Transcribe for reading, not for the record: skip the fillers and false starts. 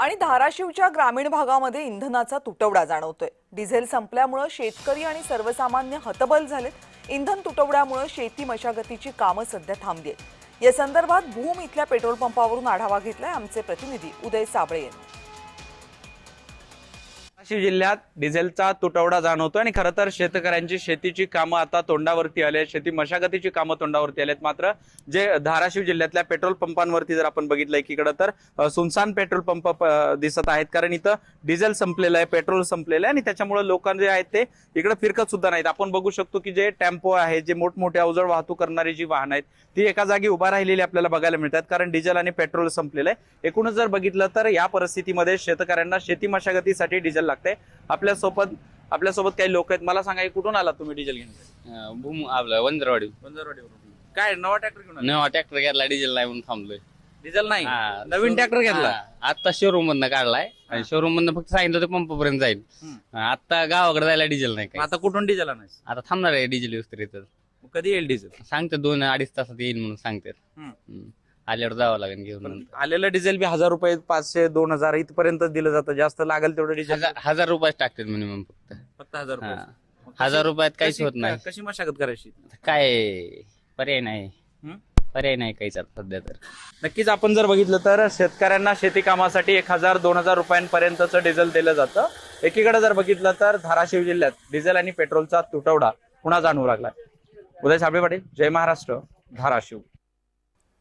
आणि धाराशिवच्या ग्रामीण भागामध्ये इंधनाचा तुटवडा जाणवतोय। डिझेल संपल्यामुळे शेतकरी आणि सर्वसामान्य हतबल झालेत। इंधन तुटवड्यामुळे शेती मशागतीची कामं सध्या थांबली आहेत। या संदर्भात भूम इथल्या पेट्रोल पंपावरून आढावा घेतलाय आमचे प्रतिनिधी उदय साबळे यांनी। धाराशिव जिल्ह्यात डिझेलचा तुटवडा जाणवतो आणि खरं तर शेतकऱ्यांची शेतीची कामं आता तोंडावरती आले, शेती मशागतीची कामं तोंडावरती आलेत। मात्र जे धाराशिव जिल्ह्यातल्या पेट्रोल पंपांवरती जर आपण बघितलं एकीकडे तर सुनसान पेट्रोल पंप दिसत आहेत, कारण इथं डिझेल संपलेलं आहे, पेट्रोल संपलेलं आहे आणि त्याच्यामुळे लोक जे आहेत ते इकडे फिरकत सुद्धा नाहीत। आपण बघू शकतो की जे टेम्पो आहे, जे मोठमोठे अवजड वाहतूक करणारी जी वाहन आहेत ती एका जागी उभा राहिलेली आपल्याला बघायला मिळतात, कारण डिझेल आणि पेट्रोल संपलेलं आहे। एकूणच जर बघितलं तर या परिस्थितीमध्ये शेतकऱ्यांना शेती मशागतीसाठी डिझेल लागते। आपल्यासोबत काही लोक आहेत। मला सांगा, कुठून आला तुम्ही डिझेल घेण्यासाठी? भूम आपलं वंजरवाडीवरून काय नवा ट्रॅक्टर घेऊन आला? नवा ट्रॅक्टर घेतला, डिझेल नाही म्हणून थांबलोय। डिझेल नाही, हा, नवीन ट्रॅक्टर घेतला? आता शोरूम मधनं काढलाय आणि शोरूम मधनं फक्त सांगितलं तर पंप पर्यंत जाईल। आता गावाकडे जायला डिझेल नाही काय। आता कुठून डिझेल आणायचं? आता थांबणार आहे डिझेल विस्तारित, कधी येईल डिझेल? सांगते 2-2.5 तासात येईल म्हणून सांगते। आल्यावर जावं लागेल घेऊन नंतर। आलेलं डिझेल बी 1000 रुपये, 500-2000 इथपर्यंत दिलं जातं। जास्त लागेल तेवढं डिझेल 1000 रुपये टाकतात मिनिमम फक्त 1000 रुपये। 1000 रुपयात काहीच होत नाही। कशी मशागत करायची? काय पर्याय नाही, पर्याय नाही काहीच आता सध्या तर। नक्कीच आपण जर बघितलं तर शेतकऱ्यांना शेती कामासाठी 1000-2000 रुपयांपर्यंतचं डिझेल दिलं जातं। एकीकडे जर बघितलं तर धाराशिव जिल्ह्यात डिझेल आणि पेट्रोलचा तुटवडा पुन्हा जाणवू लागला। उदय साबळे पाटील, जय महाराष्ट्र, धाराशिव।